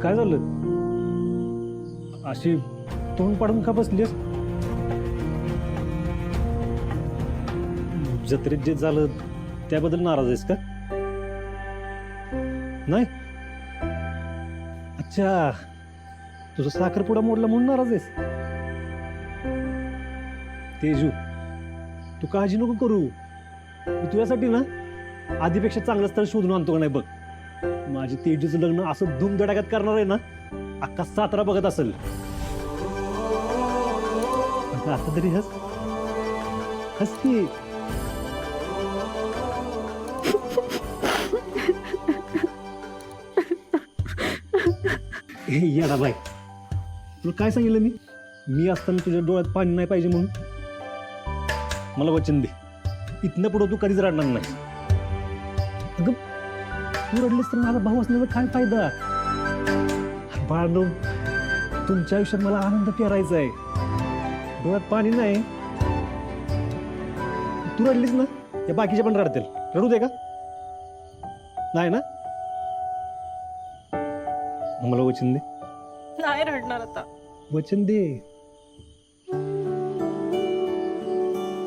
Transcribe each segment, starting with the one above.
काय झालं? अशी तोंड पाडून का बसलीस? जत्रेत जे झालं त्याबद्दल नाराज आहेस का? नाही. अच्छा, तुझा साखरपुडा मोडला म्हणून नाराज आहेस? तेजू, तू काळजी नको करू. मी तुझ्यासाठी ना आधीपेक्षा चांगलं स्थळ शोधून आणतो का नाही बघ. माझी तेजूचं लग्न असं धूमधडाक्यात करणार आहे ना, अख्खा सातारा बघत असेल. आता तरी हस हस की. येडा बाई, तुला काय सांगितलं मी असताना तुझ्या डोळ्यात पाणी नाही पाहिजे म्हणून. मला वचन दे, इथनं पुढं तू कधीच रडणार नाही. अगं तू रडलीस तर माझा भाऊ असण्याचा काय फायदा? बाळांनो, तुमच्या आयुष्यात मला आनंद पेरायचा आहे. डोळ्यात पाणी नाही. तू रडलीस ना, या बाकीचे पण रडतील. रडू दे का? नाही ना? मला वचन दे. नाही रडणार आता. वचन दे.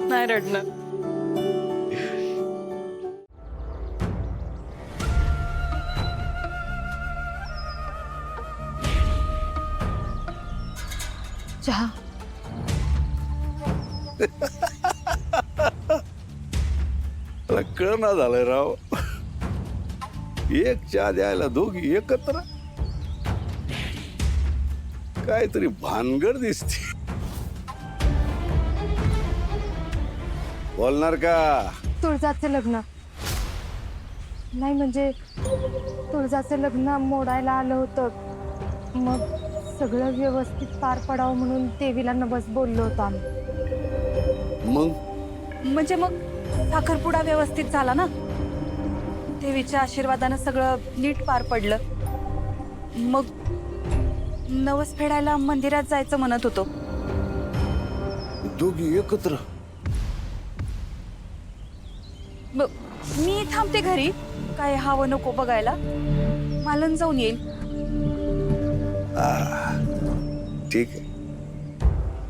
नाही रडणार. चहा. मला कळना झालंय राव. एक चहा द्यायला दोघी एकत्र, काहीतरी भानगड दिसते. बोलणार का? तुळजाचं लग्न नाही, म्हणजे तुळजाचं लग्न मोडायला आलं होतं. मग सगळं व्यवस्थित पार पडावं म्हणून देवीला नवस बोललो होतो आम्ही. म्हणजे मग साखरपुडा व्यवस्थित झाला ना? देवीच्या आशीर्वादानं सगळं नीट पार पडलं. मग नवस फेडायला मंदिरात जायचं म्हणत होतो. दोघी एकत्र? मी थांबते घरी, काय हवं नको बघायला. मालन जाऊन येईल. ठीक आहे,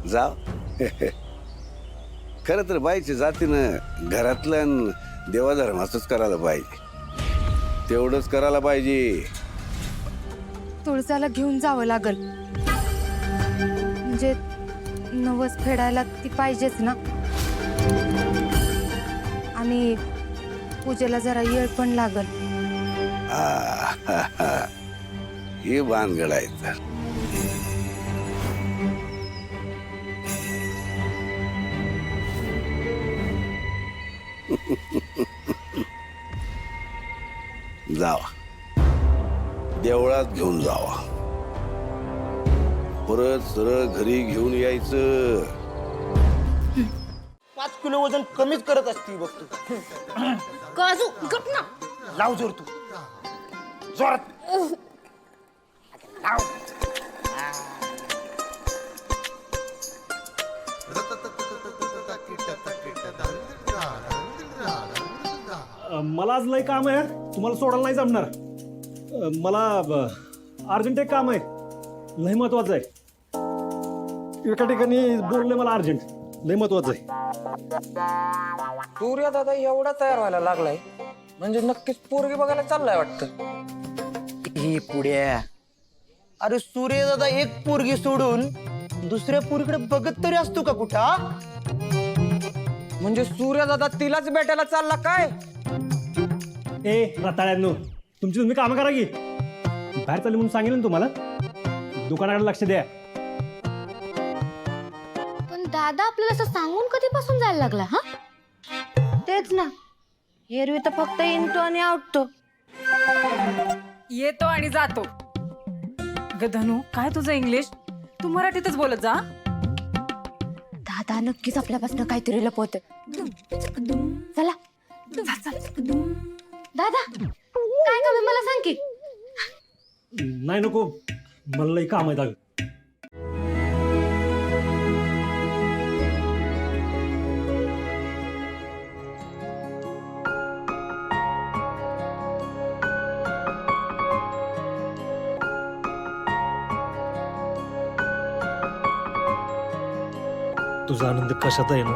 जा. खरं तर बाईच्या जातीनं घरातलं आणि देवाधर्माचंच करायला पाहिजे. तेवढंच करायला पाहिजे. तुळजाला घेऊन जावं लागल, म्हणजे नवस फेडायला ती पाहिजेच ना. आणि पूजेला जरा येळ पण लागल. हे भानगड आहे तर. जावा, देवळात घेऊन जावा. परत सरळ घरी घेऊन यायचं. 5 किलो वजन कमीच करत असती बघ तू. काजू गप ना. लाव जोर तू, जोरात लाव. मला आज लय काम आहे. तुम्हाला सोडायला नाही जमणार. मला अर्जंट एक काम आहे, लय महत्वाचं आहे. एका ठिकाणी बोलले मला अर्जंट, लय महत्वाचं आहे. सूर्या दादा एवढा तयार व्हायला लागलाय म्हणजे नक्कीच पोरगी बघायला चाललाय वाटतं. ही पुढ्या, अरे सूर्य दादा एक पोरगी सोडून दुसऱ्या पोरीकडे बघत तरी असतो का कुठं? म्हणजे सूर्य दादा तिलाच भेटायला चालला काय? ए रताळ्यांनो, तुमची तुम्ही कामं करा की. बाहेर चालली म्हणून सांगेल ना तुम्हाला. दुकानाकडे लक्ष द्या. पण दादा आपल्याला असं सांगून कधीपासून जायला लागला? हा, तेच ना, एरवी तर फक्त इंटो आणि आउटतो. येतो आणि जातो. अगं धनू, काय तुझं इंग्लिश? तू मराठीतच बोलत जा. दादा नक्कीच आपल्यापासून काहीतरी लपवते. चला. दादा काय कमी मला सांग की. नाही नको, मला लय काम आहे. तुझा आनंद कशात आहे ना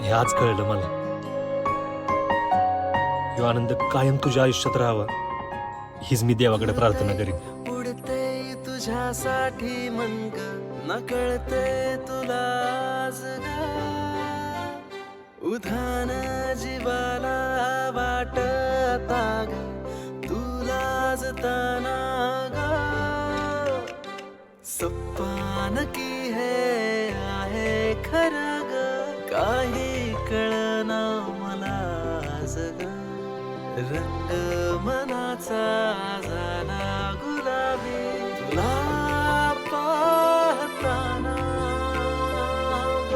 हे आज कळलं मला. ह्यो आनंद कायम तुझ्या आयुष्यात राहावा हीच मी देवाकडे प्रार्थना करीन. उडते तुझ्यासाठी मनग नकळते तुला आज ग. उधान जीवाला वाटता ग तुलाच तना ग. सप्पान की हे आहे खरं ग काही कळना मला आज ग. रंग मनाचा झाला गुलाबी तुला पाहताना ग.